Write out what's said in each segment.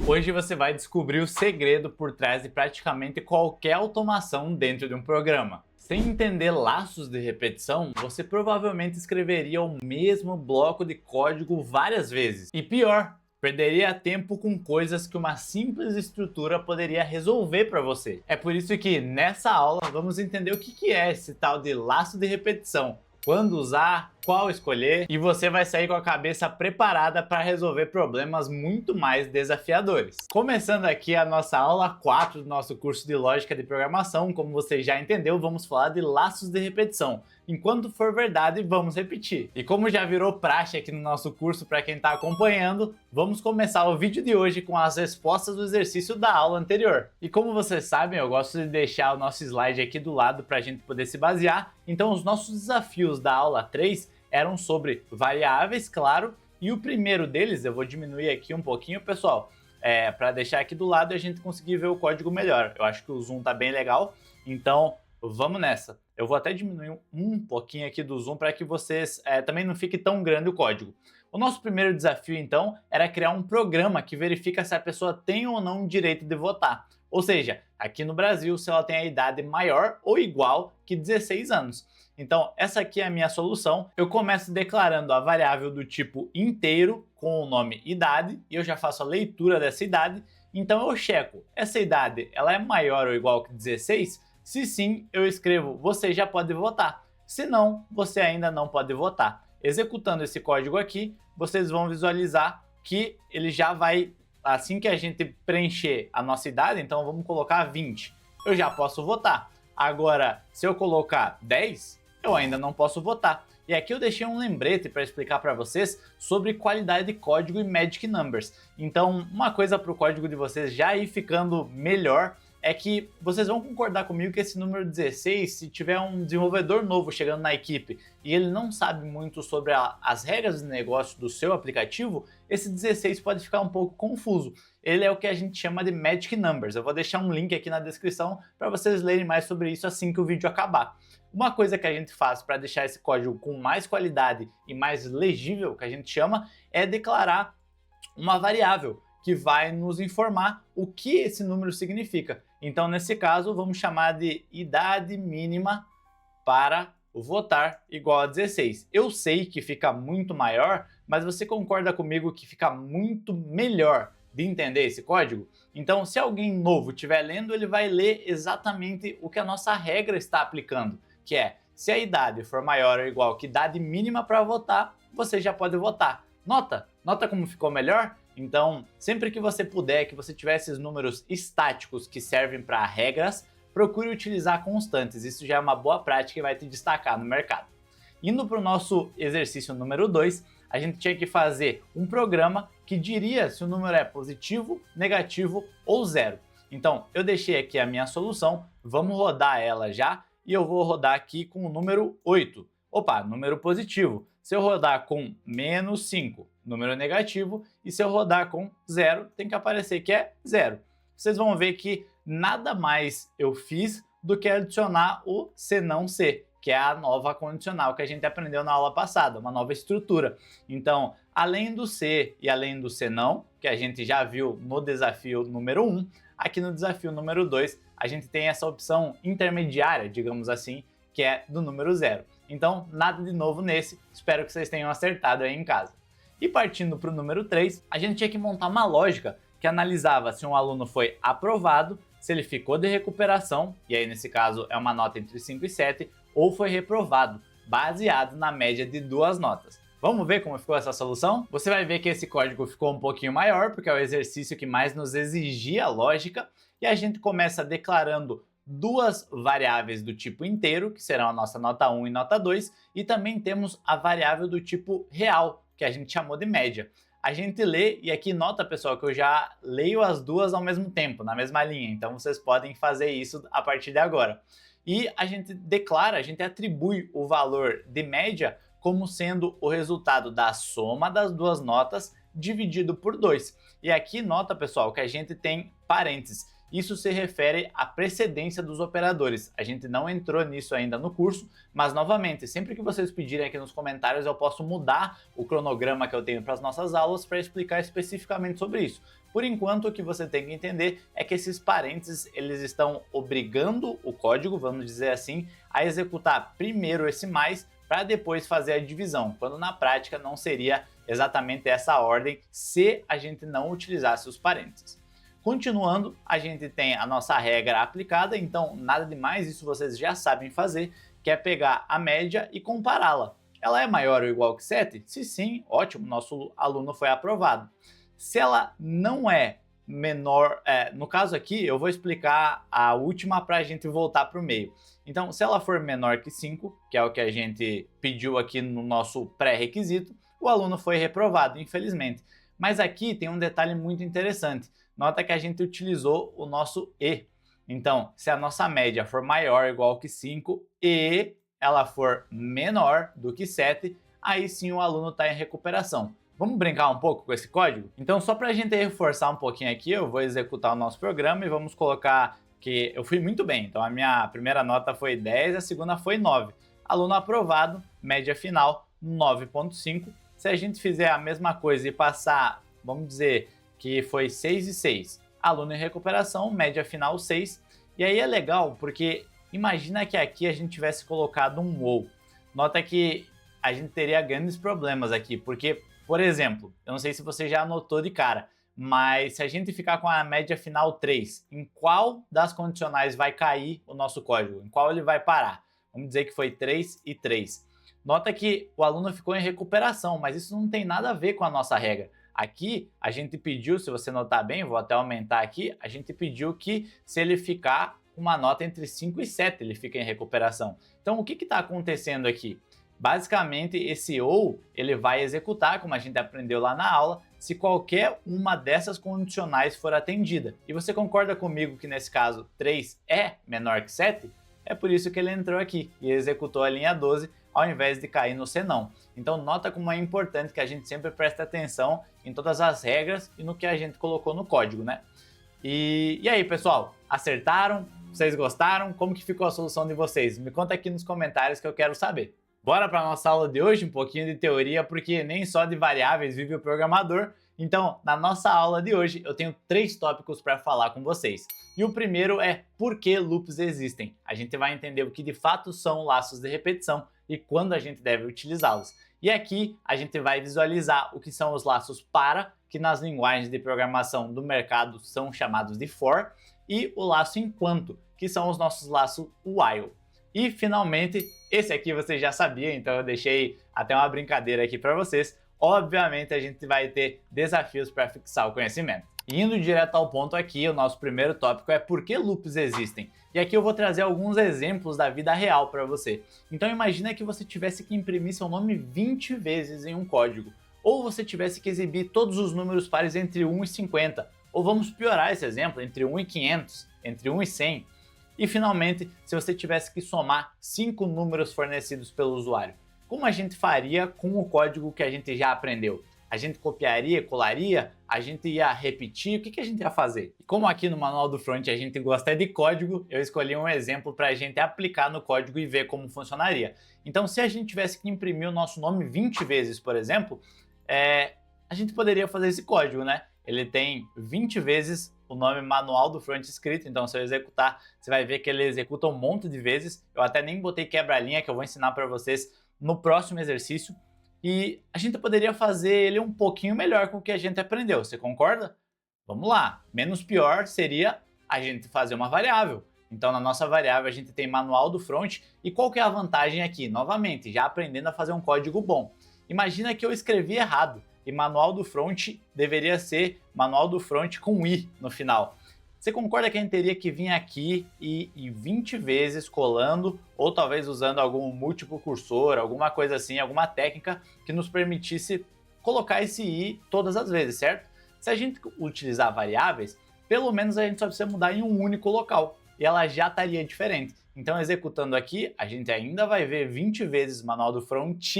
Hoje você vai descobrir o segredo por trás de praticamente qualquer automação dentro de um programa. Sem entender laços de repetição, você provavelmente escreveria o mesmo bloco de código várias vezes. E pior, perderia tempo com coisas que uma simples estrutura poderia resolver para você. É por isso que nessa aula vamos entender o que é esse tal de laço de repetição, quando usar, qual escolher, e você vai sair com a cabeça preparada para resolver problemas muito mais desafiadores. Começando aqui a nossa aula 4 do nosso curso de Lógica de Programação, como você já entendeu, vamos falar de laços de repetição. Enquanto for verdade, vamos repetir. E como já virou praxe aqui no nosso curso para quem está acompanhando, vamos começar o vídeo de hoje com as respostas do exercício da aula anterior. E como vocês sabem, eu gosto de deixar o nosso slide aqui do lado para a gente poder se basear, então os nossos desafios da aula 3 eram sobre variáveis, claro, e o primeiro deles, eu vou diminuir aqui um pouquinho, pessoal, para deixar aqui do lado e a gente conseguir ver o código melhor. Eu acho que o zoom tá bem legal, então vamos nessa. Eu vou até diminuir um pouquinho aqui do zoom para que vocês também não fique tão grande o código. O nosso primeiro desafio, então, era criar um programa que verifica se a pessoa tem ou não o direito de votar. Ou seja, aqui no Brasil, se ela tem a idade maior ou igual que 16 anos. Então, essa aqui é a minha solução. Eu começo declarando a variável do tipo inteiro com o nome idade, e eu já faço a leitura dessa idade. Então eu checo, essa idade ela é maior ou igual que 16? Se sim, eu escrevo você já pode votar. Se não, você ainda não pode votar. Executando esse código aqui, vocês vão visualizar que ele já vai, assim que a gente preencher a nossa idade, então vamos colocar 20. Eu já posso votar. Agora, se eu colocar 10, eu ainda não posso votar. E aqui eu deixei um lembrete para explicar para vocês sobre qualidade de código e Magic Numbers. Então, uma coisa para o código de vocês já ir ficando melhor é que vocês vão concordar comigo que esse número 16, se tiver um desenvolvedor novo chegando na equipe e ele não sabe muito sobre as regras de negócio do seu aplicativo, esse 16 pode ficar um pouco confuso. Ele é o que a gente chama de Magic Numbers. Eu vou deixar um link aqui na descrição para vocês lerem mais sobre isso assim que o vídeo acabar. Uma coisa que a gente faz para deixar esse código com mais qualidade e mais legível, que a gente chama, é declarar uma variável que vai nos informar o que esse número significa. Então, nesse caso, vamos chamar de idade mínima para votar igual a 16. Eu sei que fica muito maior, mas você concorda comigo que fica muito melhor de entender esse código? Então, se alguém novo estiver lendo, ele vai ler exatamente o que a nossa regra está aplicando, que é, se a idade for maior ou igual que idade mínima para votar, você já pode votar. Nota como ficou melhor? Então, sempre que você puder, que você tiver esses números estáticos que servem para regras, procure utilizar constantes. Isso já é uma boa prática e vai te destacar no mercado. Indo para o nosso exercício número 2, a gente tinha que fazer um programa que diria se o número é positivo, negativo ou zero. Então, eu deixei aqui a minha solução, vamos rodar ela já, e eu vou rodar aqui com o número 8. Opa, número positivo. Se eu rodar com menos 5, número negativo, e se eu rodar com 0, tem que aparecer que é 0. Vocês vão ver que nada mais eu fiz do que adicionar o se não se, que é a nova condicional que a gente aprendeu na aula passada, uma nova estrutura. Então, além do se e além do se não, que a gente já viu no desafio número 1, aqui no desafio número 2, a gente tem essa opção intermediária, digamos assim, que é do número 0. Então, nada de novo nesse, espero que vocês tenham acertado aí em casa. E partindo para o número 3, a gente tinha que montar uma lógica que analisava se um aluno foi aprovado, se ele ficou de recuperação, e aí nesse caso é uma nota entre 5 e 7, ou foi reprovado, baseado na média de 2 notas. Vamos ver como ficou essa solução? Você vai ver que esse código ficou um pouquinho maior, porque é o exercício que mais nos exigia lógica, e a gente começa declarando duas variáveis do tipo inteiro, que serão a nossa nota 1 e nota 2, e também temos a variável do tipo real, que a gente chamou de média. A gente lê, e aqui nota, pessoal, que eu já leio as duas ao mesmo tempo, na mesma linha, então vocês podem fazer isso a partir de agora. E a gente declara, a gente atribui o valor de média como sendo o resultado da soma das duas notas dividido por 2. E aqui nota, pessoal, que a gente tem parênteses. Isso se refere à precedência dos operadores. A gente não entrou nisso ainda no curso, mas novamente, sempre que vocês pedirem aqui nos comentários, eu posso mudar o cronograma que eu tenho para as nossas aulas para explicar especificamente sobre isso. Por enquanto, o que você tem que entender é que esses parênteses eles estão obrigando o código, vamos dizer assim, a executar primeiro esse mais para depois fazer a divisão, quando na prática não seria exatamente essa ordem se a gente não utilizasse os parênteses. Continuando, a gente tem a nossa regra aplicada, então nada demais, isso vocês já sabem fazer, que é pegar a média e compará-la. Ela é maior ou igual que 7? Se sim, ótimo, nosso aluno foi aprovado. Se ela não é menor, no caso aqui eu vou explicar a última para a gente voltar para o meio. Então, se ela for menor que 5, que é o que a gente pediu aqui no nosso pré-requisito, o aluno foi reprovado, infelizmente. Mas aqui tem um detalhe muito interessante. Nota que a gente utilizou o nosso e. Então, se a nossa média for maior ou igual que 5 e ela for menor do que 7, aí sim o aluno está em recuperação. Vamos brincar um pouco com esse código? Então, só para a gente reforçar um pouquinho aqui, eu vou executar o nosso programa e vamos colocar que eu fui muito bem. Então, a minha primeira nota foi 10, a segunda foi 9. Aluno aprovado, média final 9,5. Se a gente fizer a mesma coisa e passar, vamos dizer que foi 6 e 6, aluno em recuperação, média final 6. E aí é legal porque imagina que aqui a gente tivesse colocado um ou. Nota que a gente teria grandes problemas aqui, porque, por exemplo, eu não sei se você já anotou de cara, mas se a gente ficar com a média final 3, em qual das condicionais vai cair o nosso código? Em qual ele vai parar? Vamos dizer que foi 3 e 3. Nota que o aluno ficou em recuperação, mas isso não tem nada a ver com a nossa regra. Aqui a gente pediu, se você notar bem, vou até aumentar aqui, a gente pediu que se ele ficar com uma nota entre 5 e 7, ele fica em recuperação. Então o que está acontecendo aqui? Basicamente esse ou ele vai executar, como a gente aprendeu lá na aula, se qualquer uma dessas condicionais for atendida. E você concorda comigo que nesse caso 3 é menor que 7? É por isso que ele entrou aqui e executou a linha 12 ao invés de cair no senão. Então nota como é importante que a gente sempre preste atenção em todas as regras e no que a gente colocou no código, né? E aí, pessoal, acertaram? Vocês gostaram? Como que ficou a solução de vocês? Me conta aqui nos comentários que eu quero saber. Bora para a nossa aula de hoje, um pouquinho de teoria, porque nem só de variáveis vive o programador. Então, na nossa aula de hoje, eu tenho 3 tópicos para falar com vocês. E o primeiro é por que loops existem. A gente vai entender o que de fato são laços de repetição e quando a gente deve utilizá-los. E aqui a gente vai visualizar o que são os laços para, que nas linguagens de programação do mercado são chamados de for, e o laço enquanto, que são os nossos laços while. E finalmente, esse aqui você já sabia, então eu deixei até uma brincadeira aqui para vocês. Obviamente a gente vai ter desafios para fixar o conhecimento. Indo direto ao ponto aqui, o nosso primeiro tópico é por que loops existem. E aqui eu vou trazer alguns exemplos da vida real para você. Então imagina que você tivesse que imprimir seu nome 20 vezes em um código. Ou você tivesse que exibir todos os números pares entre 1 e 50. Ou vamos piorar esse exemplo, entre 1 e 500, entre 1 e 100. E finalmente, se você tivesse que somar 5 números fornecidos pelo usuário. Como a gente faria com o código que a gente já aprendeu? A gente copiaria, colaria? A gente ia repetir? O que a gente ia fazer? E como aqui no Manual do Front a gente gosta de código, eu escolhi um exemplo para a gente aplicar no código e ver como funcionaria. Então, se a gente tivesse que imprimir o nosso nome 20 vezes, por exemplo, a gente poderia fazer esse código, né? Ele tem 20 vezes o nome Manual do Front escrito, então se eu executar, você vai ver que ele executa um monte de vezes. Eu até nem botei quebra-linha, que eu vou ensinar para vocês no próximo exercício. E a gente poderia fazer ele um pouquinho melhor com o que a gente aprendeu, você concorda? Vamos lá, menos pior seria a gente fazer uma variável. Então na nossa variável a gente tem Manual do Front, e qual que é a vantagem aqui? Novamente, já aprendendo a fazer um código bom. Imagina que eu escrevi errado, e Manual do Front deveria ser Manual do Front com I no final. Você concorda que a gente teria que vir aqui e 20 vezes colando, ou talvez usando algum múltiplo cursor, alguma coisa assim, alguma técnica que nos permitisse colocar esse i todas as vezes, certo? Se a gente utilizar variáveis, pelo menos a gente só precisa mudar em um único local, e ela já estaria diferente. Então, executando aqui, a gente ainda vai ver 20 vezes Manual do Front,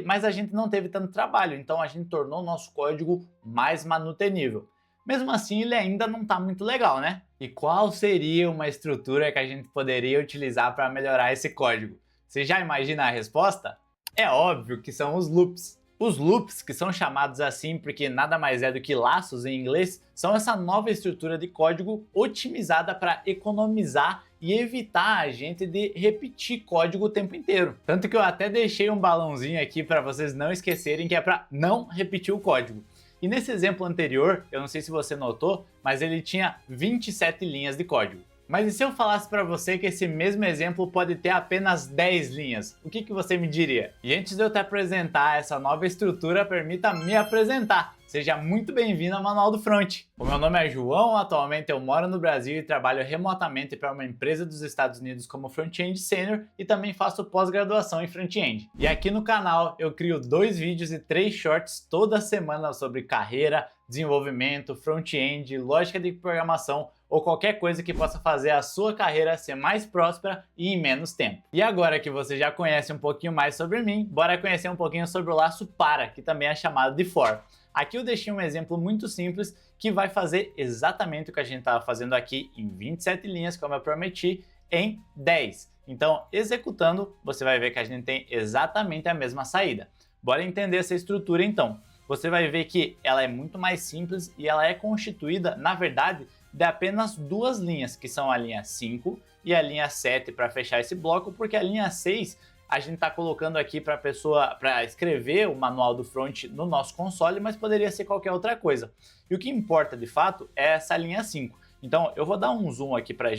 mas a gente não teve tanto trabalho, então a gente tornou o nosso código mais manutenível. Mesmo assim, ele ainda não está muito legal, né? E qual seria uma estrutura que a gente poderia utilizar para melhorar esse código? Você já imagina a resposta? É óbvio que são os loops. Os loops, que são chamados assim porque nada mais é do que laços em inglês, são essa nova estrutura de código otimizada para economizar e evitar a gente de repetir código o tempo inteiro. Tanto que eu até deixei um balãozinho aqui para vocês não esquecerem, que é para não repetir o código. E nesse exemplo anterior, eu não sei se você notou, mas ele tinha 27 linhas de código. Mas e se eu falasse para você que esse mesmo exemplo pode ter apenas 10 linhas? O que você me diria? E antes de eu te apresentar essa nova estrutura, permita me apresentar. Seja muito bem-vindo ao Manual do Front. O meu nome é João, atualmente eu moro no Brasil e trabalho remotamente para uma empresa dos Estados Unidos como Front-End Senior e também faço pós-graduação em Front-End. E aqui no canal eu crio 2 vídeos e 3 shorts toda semana sobre carreira, desenvolvimento, front-end, lógica de programação ou qualquer coisa que possa fazer a sua carreira ser mais próspera e em menos tempo. E agora que você já conhece um pouquinho mais sobre mim, bora conhecer um pouquinho sobre o laço para, que também é chamado de for. Aqui eu deixei um exemplo muito simples que vai fazer exatamente o que a gente estava fazendo aqui em 27 linhas, como eu prometi, em 10. Então, executando, você vai ver que a gente tem exatamente a mesma saída. Bora entender essa estrutura então. Você vai ver que ela é muito mais simples e ela é constituída, na verdade, de apenas 2 linhas, que são a linha 5 e a linha 7 para fechar esse bloco, porque a linha 6 a gente está colocando aqui para a pessoa, para escrever o manual do front no nosso console, mas poderia ser qualquer outra coisa. E o que importa de fato é essa linha 5. Então eu vou dar um zoom aqui para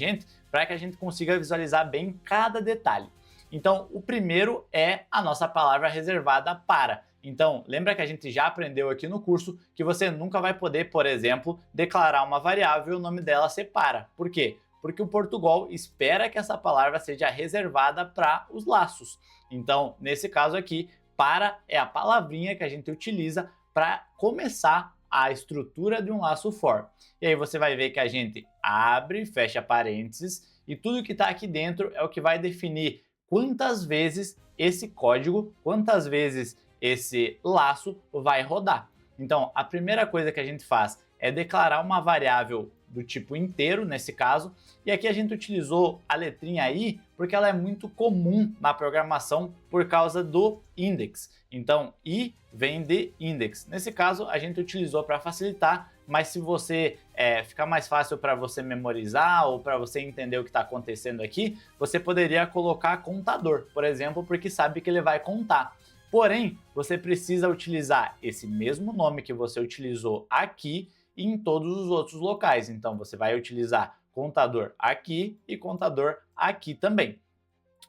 que a gente consiga visualizar bem cada detalhe. Então o primeiro é a nossa palavra reservada para. Então, lembra que a gente já aprendeu aqui no curso que você nunca vai poder, por exemplo, declarar uma variável e o nome dela ser para. Por quê? Porque o Portugal espera que essa palavra seja reservada para os laços. Então, nesse caso aqui, para é a palavrinha que a gente utiliza para começar a estrutura de um laço for. E aí você vai ver que a gente abre, fecha parênteses e tudo que está aqui dentro é o que vai definir quantas vezes esse código, quantas vezes esse laço vai rodar. Então, a primeira coisa que a gente faz é declarar uma variável do tipo inteiro, nesse caso, e aqui a gente utilizou a letrinha i porque ela é muito comum na programação por causa do index. Então, i vem de index. Nesse caso, a gente utilizou para facilitar, mas se você ficar mais fácil para você memorizar ou para você entender o que está acontecendo aqui, você poderia colocar contador, por exemplo, porque sabe que ele vai contar. Porém, você precisa utilizar esse mesmo nome que você utilizou aqui em todos os outros locais. Então, você vai utilizar contador aqui e contador aqui também.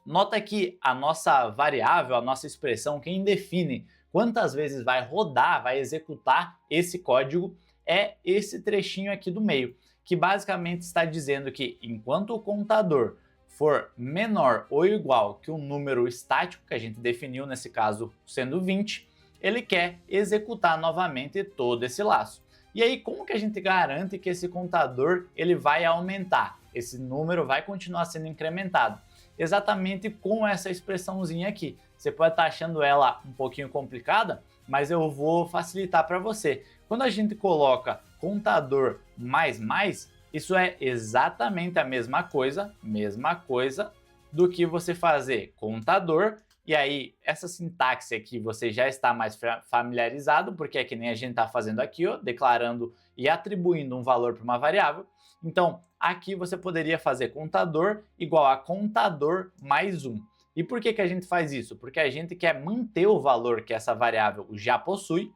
Nota que a nossa variável, a nossa expressão, quem define quantas vezes vai rodar, vai executar esse código, é esse trechinho aqui do meio, que basicamente está dizendo que enquanto o contador for menor ou igual que um número estático, que a gente definiu nesse caso sendo 20, ele quer executar novamente todo esse laço. E aí, como que a gente garante que esse contador ele vai aumentar? Esse número vai continuar sendo incrementado? Exatamente com essa expressãozinha aqui. Você pode estar achando ela um pouquinho complicada, mas eu vou facilitar para você. Quando a gente coloca contador mais, isso é exatamente a mesma coisa do que você fazer contador, e aí essa sintaxe aqui você já está mais familiarizado, porque é que nem a gente está fazendo aqui, ó, declarando e atribuindo um valor para uma variável. Então aqui você poderia fazer contador igual a contador mais 1. E por que a gente faz isso? Porque a gente quer manter o valor que essa variável já possui,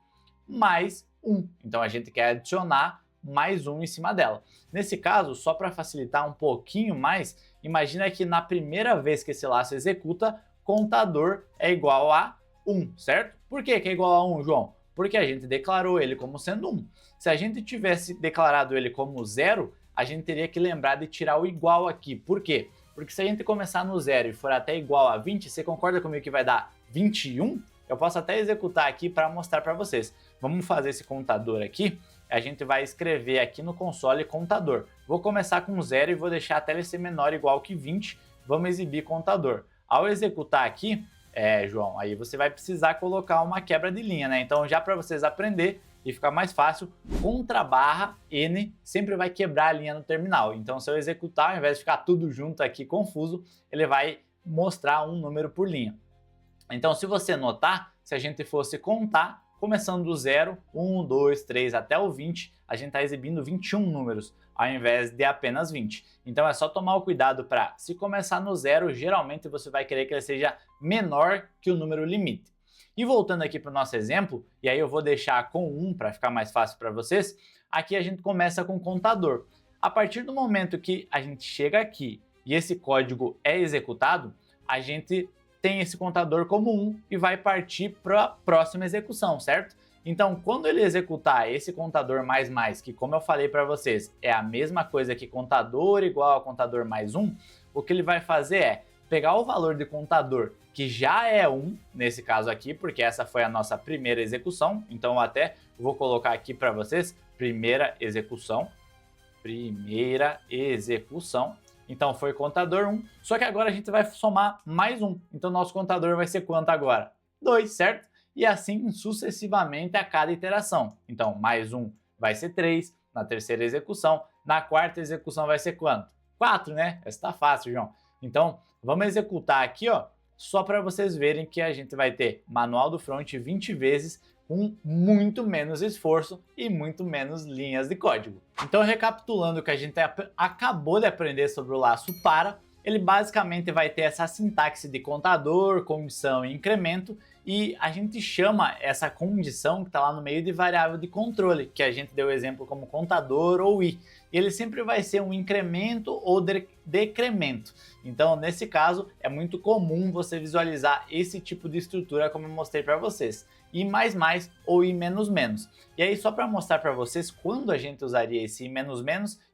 mais 1. Então a gente quer adicionar mais 1 em cima dela. Nesse caso, só para facilitar um pouquinho mais, imagina que na primeira vez que esse laço executa, contador é igual a 1, certo? Por que é igual a 1, João? Porque a gente declarou ele como sendo 1. Se a gente tivesse declarado ele como 0, a gente teria que lembrar de tirar o igual aqui. Por quê? Porque se a gente começar no 0 e for até igual a 20, você concorda comigo que vai dar 21? Eu posso até executar aqui para mostrar para vocês. Vamos fazer esse contador aqui. A gente vai escrever aqui no console contador. Vou começar com 0 e vou deixar até ele ser menor ou igual que 20. Vamos exibir contador. Ao executar aqui, João, aí você vai precisar colocar uma quebra de linha, né? Então já para vocês aprender e ficar mais fácil, contra barra N sempre vai quebrar a linha no terminal. Então se eu executar, ao invés de ficar tudo junto aqui confuso, ele vai mostrar um número por linha. Então se você notar, se a gente fosse contar, começando do 0, 1, 2, 3 até o 20, a gente está exibindo 21 números, ao invés de apenas 20. Então é só tomar o cuidado para, se começar no 0, geralmente você vai querer que ele seja menor que o número limite. E voltando aqui para o nosso exemplo, e aí eu vou deixar com 1 para ficar mais fácil para vocês, aqui a gente começa com o contador. A partir do momento que a gente chega aqui e esse código é executado, a gente tem esse contador como 1 e vai partir para a próxima execução, certo? Então, quando ele executar esse contador mais, que como eu falei para vocês, é a mesma coisa que contador igual a contador mais 1, o que ele vai fazer é pegar o valor de contador, que já é 1, nesse caso aqui, porque essa foi a nossa primeira execução, então eu até vou colocar aqui para vocês, primeira execução, então foi contador 1, só que agora a gente vai somar mais 1, então nosso contador vai ser quanto agora? 2, certo? E assim sucessivamente a cada iteração. Então, mais 1 vai ser 3, na terceira execução, na quarta execução vai ser quanto? 4, né? Essa tá fácil, João. Então, vamos executar aqui, ó, só para vocês verem que a gente vai ter manual do front 20 vezes com muito menos esforço e muito menos linhas de código. Então, recapitulando o que a gente acabou de aprender sobre o laço para, ele basicamente vai ter essa sintaxe de contador, condição e incremento, e a gente chama essa condição que está lá no meio de variável de controle, que a gente deu exemplo como contador ou i. E ele sempre vai ser um incremento ou decremento. Então, nesse caso, é muito comum você visualizar esse tipo de estrutura como eu mostrei para vocês. I++ ou I-. E aí, só para mostrar para vocês quando a gente usaria esse I-,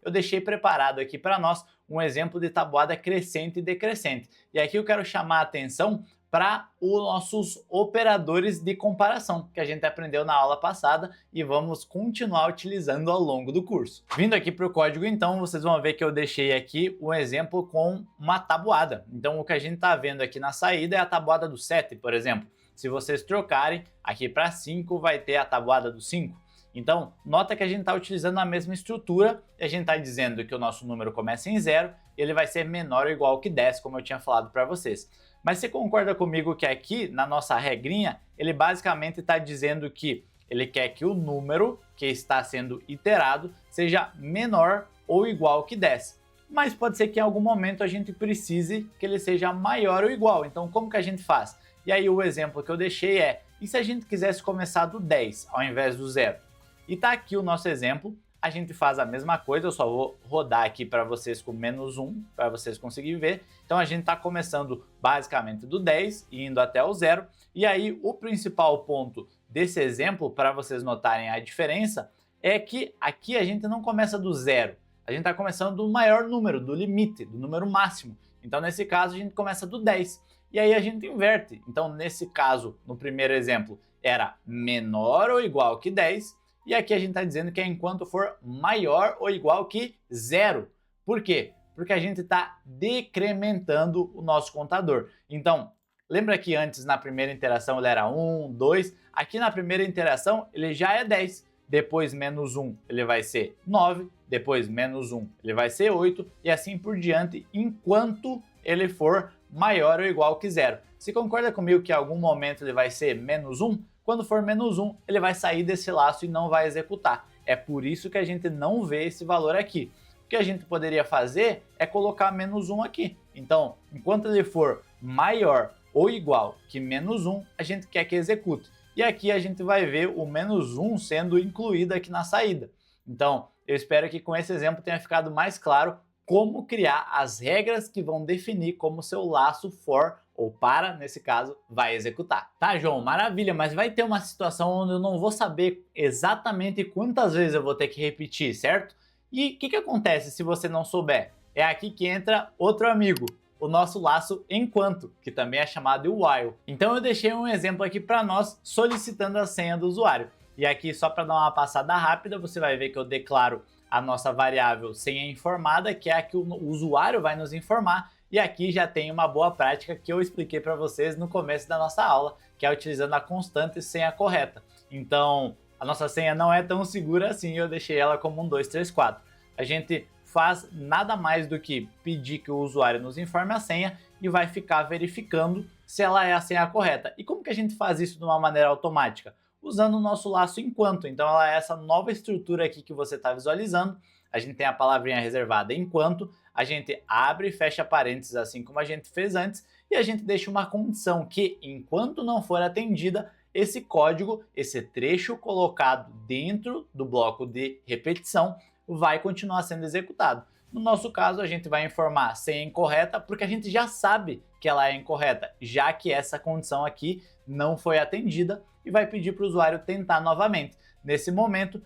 eu deixei preparado aqui para nós um exemplo de tabuada crescente e decrescente. E aqui eu quero chamar a atenção para os nossos operadores de comparação, que a gente aprendeu na aula passada e vamos continuar utilizando ao longo do curso. Vindo aqui para o código, então, vocês vão ver que eu deixei aqui um exemplo com uma tabuada. Então, o que a gente está vendo aqui na saída é a tabuada do 7, por exemplo. Se vocês trocarem aqui para 5, vai ter a tabuada do 5. Então, nota que a gente está utilizando a mesma estrutura e a gente está dizendo que o nosso número começa em 0 e ele vai ser menor ou igual que 10, como eu tinha falado para vocês. Mas você concorda comigo que aqui, na nossa regrinha, ele basicamente está dizendo que ele quer que o número que está sendo iterado seja menor ou igual que 10. Mas pode ser que em algum momento a gente precise que ele seja maior ou igual. Então, como que a gente faz? E aí o exemplo que eu deixei é, e se a gente quisesse começar do 10 ao invés do 0? E tá aqui o nosso exemplo, a gente faz a mesma coisa, eu só vou rodar aqui para vocês com -1, para vocês conseguirem ver. Então a gente está começando basicamente do 10 e indo até o 0. E aí o principal ponto desse exemplo, para vocês notarem a diferença, é que aqui a gente não começa do 0, a gente está começando do maior número, do limite, do número máximo. Então nesse caso a gente começa do 10. E aí a gente inverte. Então nesse caso, no primeiro exemplo, era menor ou igual que 10. E aqui a gente está dizendo que é enquanto for maior ou igual que 0. Por quê? Porque a gente está decrementando o nosso contador. Então, lembra que antes na primeira interação ele era 1, 2? Aqui na primeira interação ele já é 10. Depois -1 ele vai ser 9. Depois -1 ele vai ser 8. E assim por diante, enquanto ele for maior ou igual que 0. Você concorda comigo que em algum momento ele vai ser -1? Quando for -1, ele vai sair desse laço e não vai executar. É por isso que a gente não vê esse valor aqui. O que a gente poderia fazer é colocar -1 aqui. Então, enquanto ele for maior ou igual que -1, a gente quer que execute. E aqui a gente vai ver o -1 sendo incluído aqui na saída. Então, eu espero que com esse exemplo tenha ficado mais claro como criar as regras que vão definir como seu laço for ou para, nesse caso, vai executar. Tá, João? Maravilha, mas vai ter uma situação onde eu não vou saber exatamente quantas vezes eu vou ter que repetir, certo? E o que acontece se você não souber? É aqui que entra outro amigo, o nosso laço enquanto, que também é chamado de while. Então eu deixei um exemplo aqui para nós solicitando a senha do usuário. E aqui, só para dar uma passada rápida, você vai ver que eu declaro a nossa variável senha informada, que é a que o usuário vai nos informar. E aqui já tem uma boa prática que eu expliquei para vocês no começo da nossa aula, que é utilizando a constante senha correta. Então, a nossa senha não é tão segura assim, eu deixei ela como 1, 2, 3, 4. A gente faz nada mais do que pedir que o usuário nos informe a senha e vai ficar verificando se ela é a senha correta. E como que a gente faz isso de uma maneira automática? Usando o nosso laço enquanto. Então ela é essa nova estrutura aqui que você está visualizando. A gente tem a palavrinha reservada enquanto, a gente abre e fecha parênteses assim como a gente fez antes e a gente deixa uma condição que enquanto não for atendida, esse código, esse trecho colocado dentro do bloco de repetição vai continuar sendo executado. No nosso caso, a gente vai informar senha incorreta porque a gente já sabe que ela é incorreta, já que essa condição aqui não foi atendida e vai pedir para o usuário tentar novamente. Nesse momento,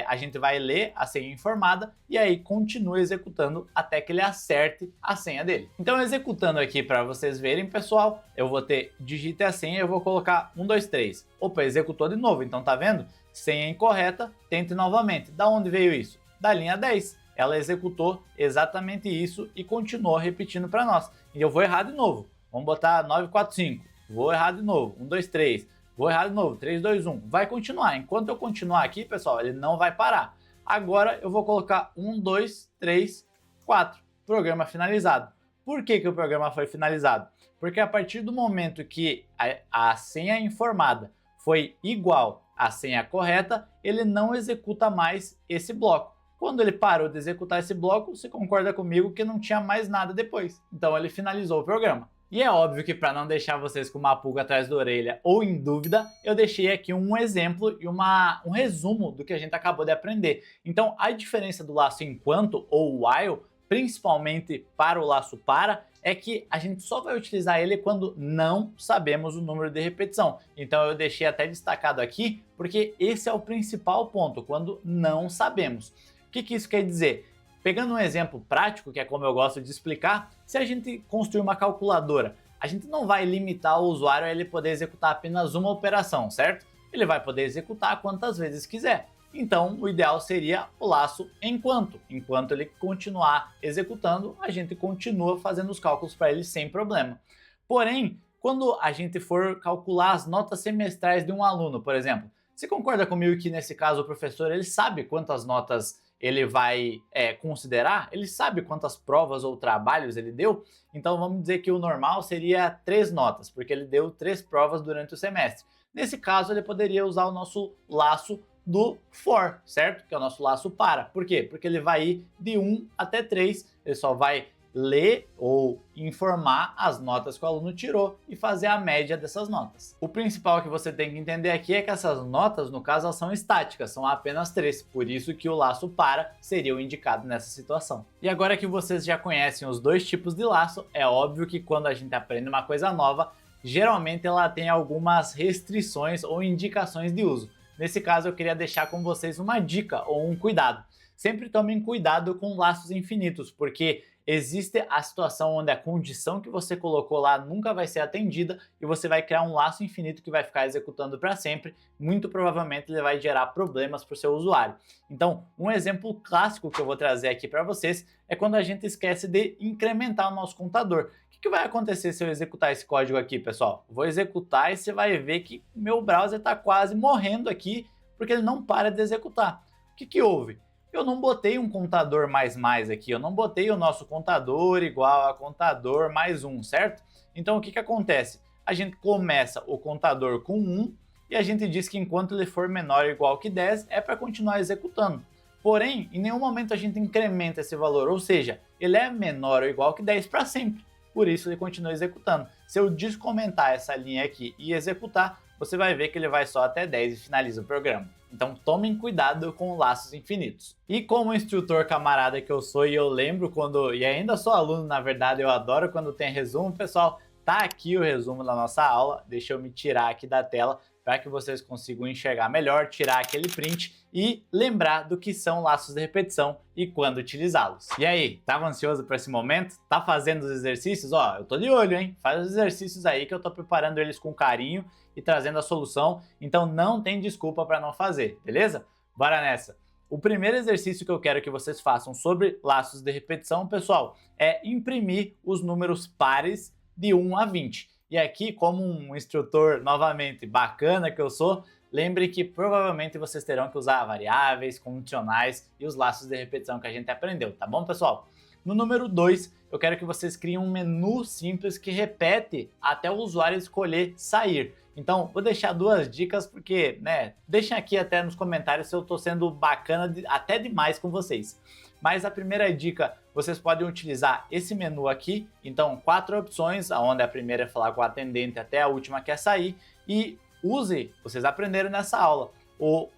a gente vai ler a senha informada e aí continua executando até que ele acerte a senha dele. Então, executando aqui para vocês verem, pessoal, eu vou ter digite a senha e eu vou colocar 1, 2, 3. Opa, executou de novo, então tá vendo? Senha incorreta, tente novamente. Da onde veio isso? Da linha 10. Ela executou exatamente isso e continuou repetindo para nós. E eu vou errar de novo. Vamos botar 945. Vou errar de novo. 1, 2, 3. Vou errar de novo. 3, 2, 1. Vai continuar. Enquanto eu continuar aqui, pessoal, ele não vai parar. Agora eu vou colocar 1, 2, 3, 4. Programa finalizado. Por que o programa foi finalizado? Porque a partir do momento que a senha informada foi igual à senha correta, ele não executa mais esse bloco. Quando ele parou de executar esse bloco, você concorda comigo que não tinha mais nada depois. Então ele finalizou o programa. E é óbvio que para não deixar vocês com uma pulga atrás da orelha ou em dúvida, eu deixei aqui um exemplo e um resumo do que a gente acabou de aprender. Então a diferença do laço enquanto ou while, principalmente para o laço para, é que a gente só vai utilizar ele quando não sabemos o número de repetição. Então eu deixei até destacado aqui, porque esse é o principal ponto, quando não sabemos. O que isso quer dizer? Pegando um exemplo prático, que é como eu gosto de explicar, se a gente construir uma calculadora, a gente não vai limitar o usuário a ele poder executar apenas uma operação, certo? Ele vai poder executar quantas vezes quiser. Então, o ideal seria o laço enquanto. Enquanto ele continuar executando, a gente continua fazendo os cálculos para ele sem problema. Porém, quando a gente for calcular as notas semestrais de um aluno, por exemplo, você concorda comigo que nesse caso o professor ele sabe quantas notas ele vai considerar? Ele sabe quantas provas ou trabalhos ele deu? Então vamos dizer que o normal seria 3 notas, porque ele deu 3 provas durante o semestre. Nesse caso ele poderia usar o nosso laço do for, certo? Que é o nosso laço para. Por quê? Porque ele vai ir de 1 até 3, ele só vai ler ou informar as notas que o aluno tirou e fazer a média dessas notas. O principal que você tem que entender aqui é que essas notas, no caso, elas são estáticas, são apenas 3, por isso que o laço para seria o indicado nessa situação. E agora que vocês já conhecem os dois tipos de laço, é óbvio que quando a gente aprende uma coisa nova, geralmente ela tem algumas restrições ou indicações de uso. Nesse caso, eu queria deixar com vocês uma dica ou um cuidado. Sempre tomem cuidado com laços infinitos, porque existe a situação onde a condição que você colocou lá nunca vai ser atendida e você vai criar um laço infinito que vai ficar executando para sempre. Muito provavelmente ele vai gerar problemas para o seu usuário. Então, um exemplo clássico que eu vou trazer aqui para vocês é quando a gente esquece de incrementar o nosso contador. O que vai acontecer se eu executar esse código aqui, pessoal? Vou executar e você vai ver que meu browser está quase morrendo aqui porque ele não para de executar. O que houve? Eu não botei um contador mais aqui, eu não botei o nosso contador igual a contador mais 1, certo? Então o que acontece? A gente começa o contador com 1 e a gente diz que enquanto ele for menor ou igual que 10 é para continuar executando. Porém, em nenhum momento a gente incrementa esse valor, ou seja, ele é menor ou igual que 10 para sempre. Por isso ele continua executando. Se eu descomentar essa linha aqui e executar, você vai ver que ele vai só até 10 e finaliza o programa. Então tomem cuidado com laços infinitos. E como instrutor camarada que eu sou, e eu lembro quando, e ainda sou aluno na verdade, eu adoro quando tem resumo, pessoal, tá aqui o resumo da nossa aula, deixa eu me tirar aqui da tela para que vocês consigam enxergar melhor, tirar aquele print e lembrar do que são laços de repetição e quando utilizá-los. E aí, tava ansioso para esse momento? Tá fazendo os exercícios? Ó, eu tô de olho, hein? Faz os exercícios aí que eu tô preparando eles com carinho e trazendo a solução, então não tem desculpa para não fazer, beleza? Bora nessa! O primeiro exercício que eu quero que vocês façam sobre laços de repetição, pessoal, é imprimir os números pares de 1 a 20. E aqui, como um instrutor, novamente, bacana que eu sou, lembre que provavelmente vocês terão que usar variáveis, condicionais e os laços de repetição que a gente aprendeu, tá bom, pessoal? No número 2, eu quero que vocês criem um menu simples que repete até o usuário escolher sair. Então, vou deixar 2 dicas porque, deixem aqui até nos comentários se eu tô sendo bacana até demais com vocês. Mas a primeira dica, vocês podem utilizar esse menu aqui, então 4 opções, onde a primeira é falar com o atendente até a última que é sair, e use, vocês aprenderam nessa aula, o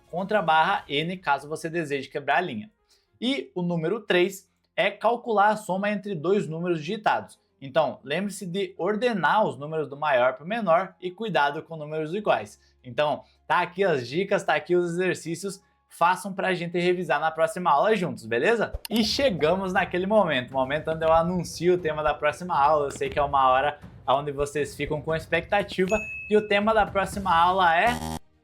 _N caso você deseje quebrar a linha. E o número 3 é calcular a soma entre 2 números digitados. Então, lembre-se de ordenar os números do maior para o menor e cuidado com números iguais. Então, tá aqui as dicas, tá aqui os exercícios, façam para a gente revisar na próxima aula juntos, beleza? E chegamos naquele momento onde eu anuncio o tema da próxima aula. Eu sei que é uma hora onde vocês ficam com expectativa e o tema da próxima aula é...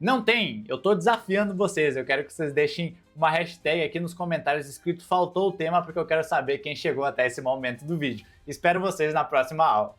Não tem! Eu tô desafiando vocês, eu quero que vocês deixem uma hashtag aqui nos comentários escrito faltou o tema, porque eu quero saber quem chegou até esse momento do vídeo. Espero vocês na próxima aula.